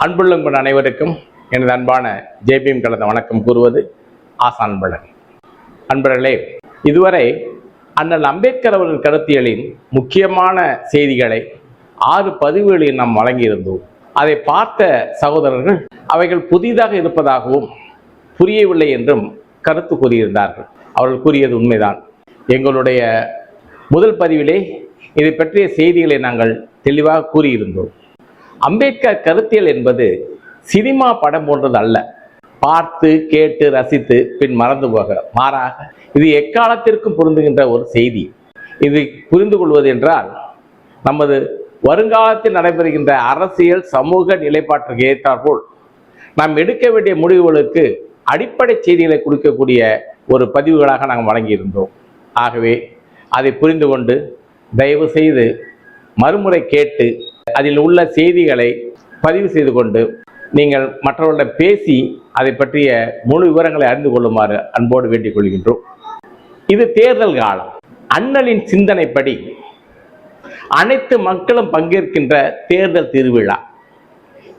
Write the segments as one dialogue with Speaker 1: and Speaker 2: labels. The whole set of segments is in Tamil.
Speaker 1: அன்புள்ளங்கள் அனைவருக்கும் எனது அன்பான ஜேபிஎம் கலந்த வணக்கம் கூறுவது ஆசான் அன்பழகன். அன்பர்களே, இதுவரை அண்ணல் அம்பேத்கர் அவர்கள் கருத்தியலின் முக்கியமான செய்திகளை 6 பதிவுகளில் நாம் வழங்கியிருந்தோம். அதை பார்த்த சகோதரர்கள் அவைகள் புதிதாக இருப்பதாகவும் புரியவில்லை என்றும் கருத்து கூறியிருந்தார்கள். அவர்கள் கூறியது உண்மைதான். எங்களுடைய முதல் பதிவிலே இதை பற்றிய செய்திகளை நாங்கள் தெளிவாக கூறியிருந்தோம். அம்பேத்கர் கருத்தியல் என்பது சினிமா படம் போன்றது அல்ல. பார்த்து கேட்டு ரசித்து பின் மறந்து போக, மாறாக இது எக்காலத்திற்கும் பொருந்துகின்ற ஒரு செய்தி. இது புரிந்து கொள்வது என்றால் நமது வருங்காலத்தில் நடைபெறுகின்ற அரசியல் சமூக நிலைப்பாட்டிற்கு ஏற்றாற்போல் நாம் எடுக்க வேண்டிய முடிவுகளுக்கு அடிப்படை செய்திகளை கொடுக்கக்கூடிய ஒரு பதிவுகளாக நாங்கள் வழங்கியிருந்தோம். ஆகவே அதை புரிந்து கொண்டு தயவு செய்து மறுமுறை கேட்டு அதில் உள்ள செய்திகளை பதிவு செய்து கொண்டு நீங்கள் மற்றவர்களிடம் பேசி அதை பற்றிய முழு விவரங்களை அறிந்து கொள்ளுமாறு அன்போடு வேண்டிக் கொள்கின்றோம். இது தேர்தல் காலம். அண்ணலின் சிந்தனைப்படி அனைத்து மக்களும் பங்கேற்கின்ற தேர்தல் திருவிழா.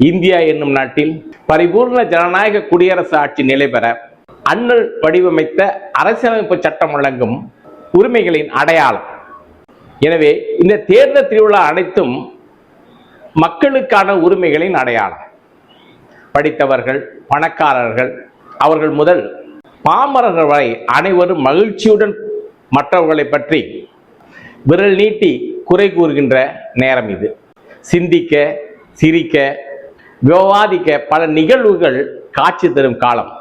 Speaker 1: இந்தியா என்னும் நாட்டில் பரிபூர்ண ஜனநாயக குடியரசு ஆட்சி நிலை பெற அண்ணல் வடிவமைத்த அரசியலமைப்பு சட்டம் வழங்கும் உரிமைகளின் அடையாளம். எனவே இந்த தேர்தல் திருவிழா அனைத்தும் மக்களுக்கான உரிமைகளின் அடையாளம். படித்தவர்கள், பணக்காரர்கள், அவர்கள் முதல் பாமரர்கள் வரை அனைவரும் மகிழ்ச்சியுடன் மற்றவர்களை பற்றி விரல் நீட்டி குறை கூறுகின்ற நேரம் இது. சிந்திக்க, சிரிக்க, விவாதிக்க பல நிகழ்வுகள் காட்சி தரும் காலம்.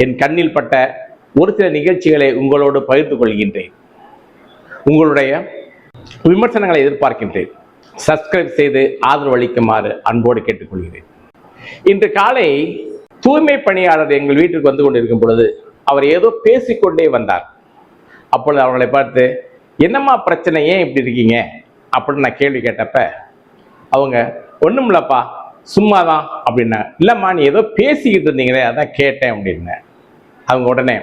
Speaker 1: என் கண்ணில் பட்ட ஒரு சில நிகழ்ச்சிகளை உங்களோடு பகிர்ந்து கொள்கின்றேன். உங்களுடைய விமர்சனங்களை எதிர்பார்க்கின்றேன். சப்ஸ்கிரைப் செய்து ஆதரவு அளிக்குமாறு அன்போடு கேட்டுக்கொள்கிறேன். இன்று காலை தூய்மை பணியாளர் எங்கள் வீட்டுக்கு வந்து கொண்டிருக்கும் பொழுது அவர் ஏதோ பேசிக்கொண்டே வந்தார். அப்பொழுது அவர்களை பார்த்து, என்னம்மா பிரச்சனை, ஏன் இப்படி இருக்கீங்க அப்படின்னு நான் கேள்வி கேட்டப்ப அவங்க, ஒன்றும் இல்லப்பா, சும்மாதான் அப்படின்னா. இல்லைம்மா, நீ ஏதோ பேசிக்கிட்டு இருந்தீங்களே, அதான் கேட்டேன் அப்படின்னேன். அவங்க உடனே,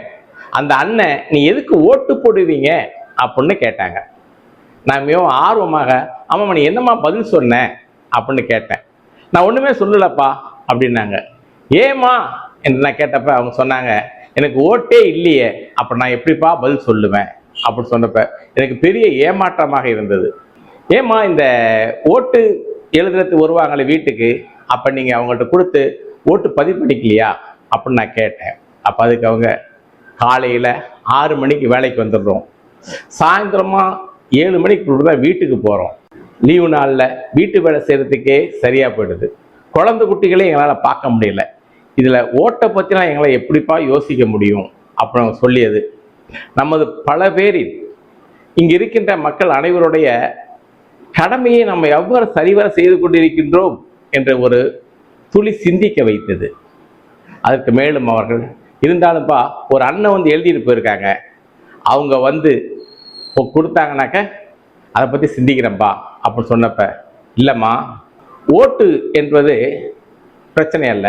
Speaker 1: அந்த அண்ணன் நீ எதுக்கு ஓட்டு போடுவீங்க அப்படின்னு கேட்டாங்க. நான் மிகவும் ஆர்வமாக, ஆமாம்மா நீ என்னம்மா பதில் சொன்னேன் அப்படின்னு கேட்டேன். நான் ஒன்றுமே சொல்லலப்பா அப்படின்னாங்க. ஏம்மா என்று நான் கேட்டப்ப அவங்க சொன்னாங்க, எனக்கு ஓட்டே இல்லையே, அப்போ நான் எப்படிப்பா பதில் சொல்லுவேன் அப்படின்னு சொன்னப்ப எனக்கு பெரிய ஏமாற்றமாக இருந்தது. ஏம்மா இந்த ஓட்டு எழுதுறதுக்கு வருவாங்களே வீட்டுக்கு, அப்போ நீங்கள் அவங்கள்ட்ட கொடுத்து ஓட்டு பதிவு பண்ணிக்கலையா அப்படின்னு நான் கேட்டேன். அப்போ அதுக்கு அவங்க, காலையில் 6 மணிக்கு வேலைக்கு வந்துடுறோம், சாயந்தரமாக 7 மணிக்கு தான் வீட்டுக்கு போகிறோம். லீவு நாளில் வீட்டு வேலை செய்கிறதுக்கே சரியாக போயிடுது. குழந்தை குட்டிகளே எங்களால் பார்க்க முடியல. இதில் ஓட்டை பற்றிலாம் எங்களால் எப்படிப்பா யோசிக்க முடியும் அப்படின்னு அவங்க சொல்லியது நமது பல பேரில் இங்கே இருக்கின்ற மக்கள் அனைவருடைய கடமையை நம்ம எவ்வாறு சரிவர செய்து கொண்டிருக்கின்றோம் என்ற ஒரு துளி சிந்திக்க வைத்தது. அதற்கு மேலும் அவர்கள், இருந்தாலும்ப்பா ஒரு அண்ணன் வந்து எழுதிட்டு போயிருக்காங்க, அவங்க வந்து கொடுத்தாங்கனாக்க அதை பற்றி சிந்திக்கிறேன்ப்பா அப்படின்னு சொன்னப்ப, இல்லைம்மா ஓட்டு என்பது பிரச்சனை அல்ல,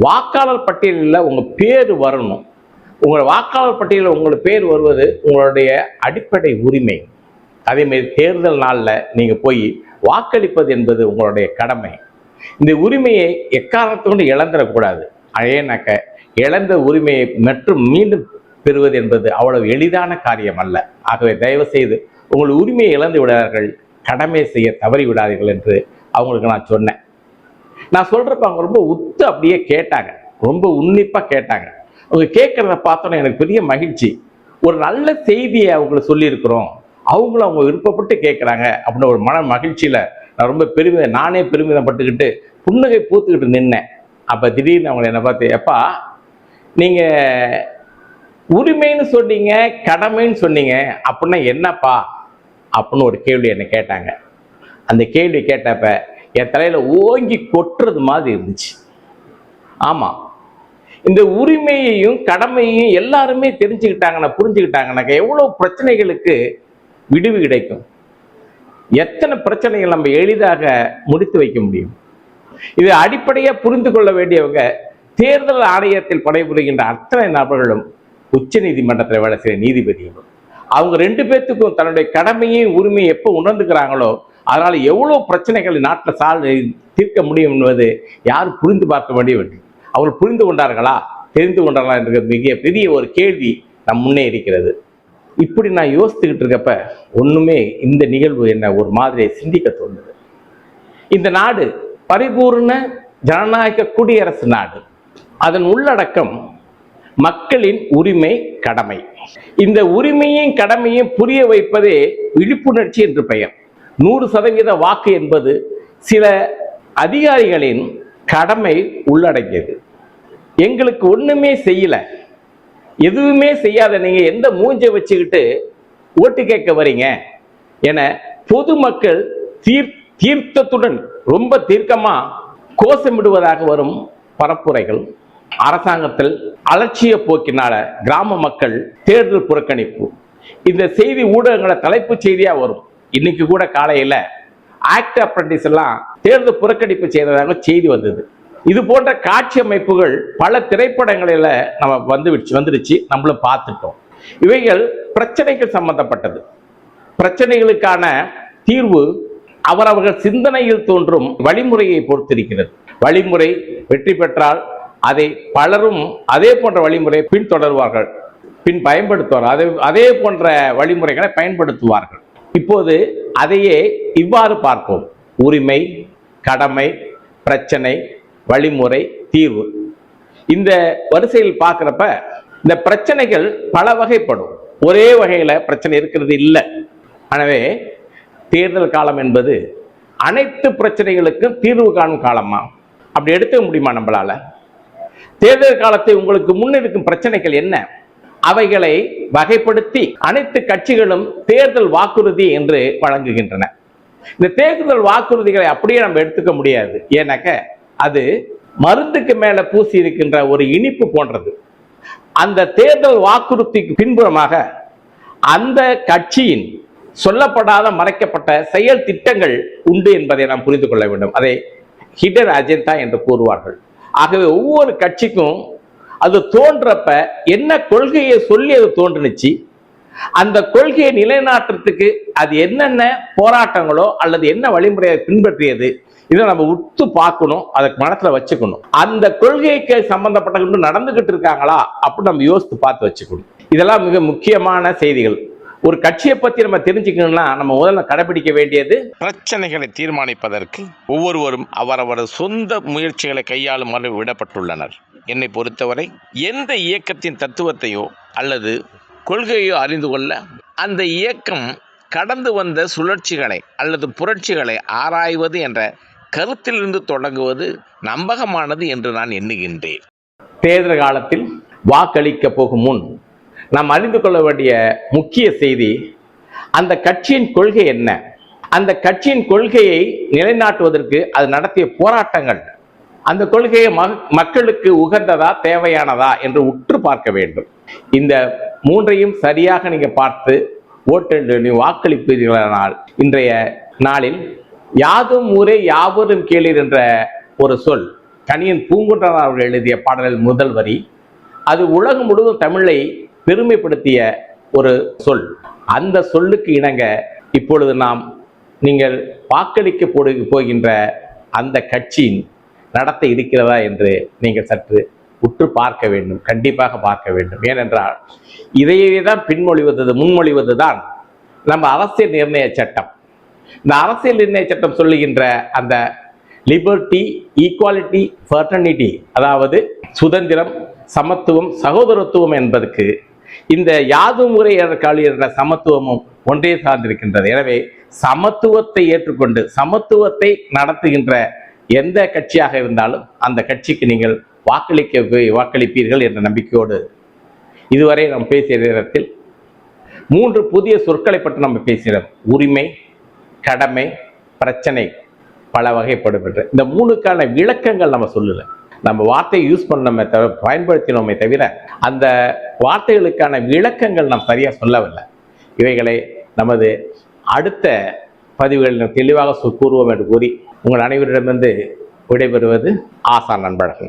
Speaker 1: வாக்காளர் பட்டியலில் உங்கள் பேர் வரணும். உங்கள் வாக்காளர் பட்டியலில் உங்கள் பேர் வருவது உங்களுடைய அடிப்படை உரிமை. அதேமாரி தேர்தல் நாளில் நீங்கள் போய் வாக்களிப்பது என்பது உங்களுடைய கடமை. இந்த உரிமையை எக்காரணத்தோடு இழந்துடக்கூடாது. ஏன்னாக்க இழந்த உரிமையை மற்றும் மீண்டும் பெறுவது என்பது அவ்வளவு எளிதான காரியம் அல்ல. ஆகவே தயவு செய்து உங்கள் உரிமையை இழந்து விடாதீர்கள், கடமை செய்ய தவறி விடாதீர்கள் என்று அவங்களுக்கு நான் சொன்னேன். நான் சொல்றப்ப அவங்க ரொம்ப உத்து அப்படியே கேட்டாங்க, ரொம்ப உன்னிப்பா கேட்டாங்க. அவங்க கேட்கறத பார்த்தோன்னே எனக்கு பெரிய மகிழ்ச்சி. ஒரு நல்ல செய்தியை அவங்களுக்கு சொல்லியிருக்கிறோம், அவங்களும் அவங்க விருப்பப்பட்டு கேட்குறாங்க அப்படின்னு ஒரு மன மகிழ்ச்சியில நான் ரொம்ப நானே பெருமிதப்பட்டுக்கிட்டு புன்னகை பூத்துக்கிட்டு நின்னேன். அப்போ திடீர்னு அவங்களை என்னை பார்த்து, எப்பா நீங்க உரிமைன்னு சொன்னீங்க, கடமைன்னு சொன்னீங்க, அப்படின்னா என்னப்பா அப்படின்னு ஒரு கேள்வி என்னை கேட்டாங்க. அந்த கேள்வி கேட்டப்ப என் தலையில ஓங்கி கொட்டுறது மாதிரி இருந்துச்சு. ஆமா, இந்த உரிமையையும் கடமையையும் எல்லாருமே தெரிஞ்சுக்கிட்டாங்கன்னா, புரிஞ்சுக்கிட்டாங்கன்னாக்க எவ்வளவு பிரச்சனைகளுக்கு விடுவி கிடைக்கும். எத்தனை பிரச்சனைகள் நம்ம எளிதாக முடித்து வைக்க முடியும். இது அடிப்படையா புரிந்து கொள்ள வேண்டியவங்க தேர்தல் ஆணையத்தில் பணிபுரிகின்ற அத்தனை நபர்களும், உச்ச நீதிமன்றத்தில் வேலை செய்கிற நீதிபதிகளும். அவங்க 2 பேர்த்துக்கும் தன்னுடைய கடமையும் உரிமையை எப்போ உணர்ந்துக்கிறாங்களோ அதனால எவ்வளவு பிரச்சனைகள் நாட்டில் தீர்க்க முடியும் என்பது யாரும் புரிந்து பார்க்க வேண்டியது. அவர்கள் புரிந்து கொண்டார்களா, தெரிந்து கொண்டார்களா என்ற மிக பெரிய ஒரு கேள்வி நம் முன்னே இருக்கிறது. இப்படி நான் யோசித்துக்கிட்டு இருக்கப்ப ஒண்ணுமே இந்த நிகழ்வு என்ன ஒரு மாதிரி சிந்திக்க தோணுது. இந்த நாடு பரிபூர்ண ஜனநாயக குடியரசு நாடு. அதன் உள்ளடக்கம் மக்களின் உரிமை, கடமை. இந்த உரிமையும் கடமையும் புரிய வைப்பதே விழிப்புணர்ச்சி என்று பெயர். 100% வாக்கு என்பது சில அதிகாரிகளின் கடமை உள்ளடக்கியது. எங்களுக்கு ஒண்ணுமே செய்யல, எதுவுமே செய்யாத நீங்க எந்த மூஞ்சை வச்சுக்கிட்டு ஓட்டு கேட்க வரீங்க என பொதுமக்கள் தீர்த்தத்துடன் ரொம்ப தீர்க்கமா கோஷமிடுவதாக வரும் பரப்புரைகள், அரசாங்கத்தில் அலட்சிய போக்கினால கிராம மக்கள் தேர்தல் புறக்கணிப்பு, இந்த செய்தி ஊடகங்களை தலைப்பு செய்தியா வரும். இன்னைக்கு கூட காலையில ஆக்ட் அப்ரண்டிஸ் எல்லாம் தேர்தல் புறக்கணிப்பு செய்ததாக செய்தி வந்தது. இது போன்ற காட்சி அமைப்புகள் பல திரைப்படங்களில நம்ம வந்துருச்சு, நம்மளும் பார்த்துட்டோம். இவைகள் பிரச்சனைகள் சம்பந்தப்பட்டது. பிரச்சனைகளுக்கான தீர்வு அவரவர்கள் சிந்தனையில் தோன்றும் வழிமுறையை பொறுத்திருக்கிறது. வழிமுறை வெற்றி பெற்றால் அதை பலரும் அதே போன்ற வழிமுறையை பின்தொடர்வார்கள், பயன்படுத்துவார்கள், அதே போன்ற வழிமுறைகளை பயன்படுத்துவார்கள். இப்போது அதையே இவ்வாறு பார்ப்போம். உரிமை, கடமை, பிரச்சனை, வழிமுறை, தீர்வு. இந்த வரிசையில் பார்க்கிறப்ப இந்த பிரச்சனைகள் பல வகைப்படும். ஒரே வகையில பிரச்சனை இருக்கிறது இல்லை. எனவே தேர்தல் காலம் என்பது அனைத்து பிரச்சனைகளுக்கும் தீர்வு காணும் காலமா? அப்படி எடுக்க முடியுமா நம்மளால? தேர்தல் காலத்தை உங்களுக்கு முன்னிருக்கும் பிரச்சனைகள் என்ன, அவைகளை வகைப்படுத்தி அனைத்து கட்சிகளும் தேர்தல் வாக்குறுதி என்று வழங்குகின்றன. இந்த தேர்தல் வாக்குறுதிகளை அப்படியே நம்ம எடுத்துக்க முடியாது. ஏன்னாக்க அது மருந்துக்கு மேல பூசி இருக்கின்ற ஒரு இனிப்பு போன்றது. அந்த தேர்தல் வாக்குறுதிக்கு பின்புறமாக அந்த கட்சியின் சொல்லப்படாத மறைக்கப்பட்ட செயல் திட்டங்கள் உண்டு என்பதை நாம் புரிந்து கொள்ள வேண்டும். அதை ஹிடன் அஜெண்டா என்று கூறுவார்கள். ஆகவே ஒவ்வொரு கட்சிக்கும் அது தோன்றப்ப என்ன கொள்கையை சொல்லி அது தோன்றுனுச்சு, அந்த கொள்கையை நிலைநாட்டுறதுக்கு அது என்னென்ன போராட்டங்களோ அல்லது என்ன வழிமுறையை பின்பற்றியது, இதை நம்ம உத்து பார்க்கணும், அதை மனசுல வச்சுக்கணும். அந்த கொள்கைக்கு சம்பந்தப்பட்ட நடந்துகிட்டு இருக்காங்களா அப்படின்னு நம்ம யோசித்து பார்த்து வச்சுக்கணும். இதெல்லாம் மிக முக்கியமான செய்திகள். ஒரு கட்சியை பத்தி நம்ம தெரிஞ்சுக்கணும்னா நம்ம முதல்ல கடைபிடிக்க வேண்டியது, பிரச்சனைகளை தீர்மானிப்பதற்கு ஒவ்வொருவரும் அவரவர் சொந்த முயற்சிகளை கையாளுமாறு விடப்பட்டுள்ளனர். என்னை பொறுத்தவரை எந்த இயக்கத்தின் தத்துவத்தையோ அல்லது கொள்கையோ அறிந்து கொள்ள அந்த இயக்கம் கடந்து வந்த சுழற்சிகளை அல்லது புரட்சிகளை ஆராய்வது என்ற கருத்திலிருந்து தொடங்குவது நம்பகமானது என்று நான் எண்ணுகின்றேன். தேர்தல் காலத்தில் வாக்களிக்க போகும் முன் நாம் அறிந்து கொள்ள வேண்டிய முக்கிய செய்தி, அந்த கட்சியின் கொள்கை என்ன, அந்த கட்சியின் கொள்கையை நிலைநாட்டுவதற்கு அது நடத்திய போராட்டங்கள், அந்த கொள்கையை மக்களுக்கு உகந்ததா தேவையானதா என்று உற்று பார்க்க வேண்டும். இந்த மூன்றையும் சரியாக நீங்க பார்த்து ஓட்டு வாக்களிப்பீர்களானால் இன்றைய நாளில் யாதும் ஊரே யாவரும் கேளீர் என்ற ஒரு சொல் கணியன் பூங்குன்றனார் அவர்கள் எழுதிய பாடலில் முதல் வரி, அது உலகம் முழுவதும் தமிழை பெருமைப்படுத்திய ஒரு சொல். அந்த சொல்லுக்கு இணங்க இப்பொழுது நீங்கள் வாக்களிக்க போகின்ற அந்த கட்சியின் நடத்தை இருக்கிறதா என்று நீங்கள் சற்று உற்று பார்க்க வேண்டும், கண்டிப்பாக பார்க்க வேண்டும். ஏனென்றால் இதையே தான் முன்மொழிவது தான் நம்ம அரசியல் நிர்ணய சட்டம். இந்த அரசியல் நிர்ணய சட்டம் சொல்லுகின்ற அந்த லிபர்ட்டி, ஈக்குவாலிட்டி, ஃபெர்டர்னிட்டி, அதாவது சுதந்திரம், சமத்துவம், சகோதரத்துவம் என்பதற்கு இந்த யாதும் ஊரே என்ற சமத்துவமும் ஒன்றே சார்ந்திருக்கின்றது. எனவே சமத்துவத்தை ஏற்றுக்கொண்டு சமத்துவத்தை நடத்துகின்ற எந்த கட்சியாக இருந்தாலும் அந்த கட்சிக்கு நீங்கள் வாக்களிப்பீர்கள் என்ற நம்பிக்கையோடு இதுவரை நாம் பேசிய நேரத்தில் 3 புதிய சொற்களை பற்றி நம்ம பேசினோம். உரிமை, கடமை, பிரச்சனை, பல வகைப்படுகின்ற இந்த 3க்கான விளக்கங்கள் நம்ம சொல்லல. நம்ம வார்த்தையை யூஸ் பண்ணோமே தவிர, பயன்படுத்தினோமே தவிர அந்த வார்த்தைகளுக்கான விளக்கங்கள் நாம் சரியா சொல்லவில்லை. இவைகளை நமது அடுத்த பதிவுகளில் தெளிவாக கூறுவோம் என்று கூறி உங்கள் அனைவரிடமிருந்து விடைபெறுவது ஆசான் அன்பழகன்.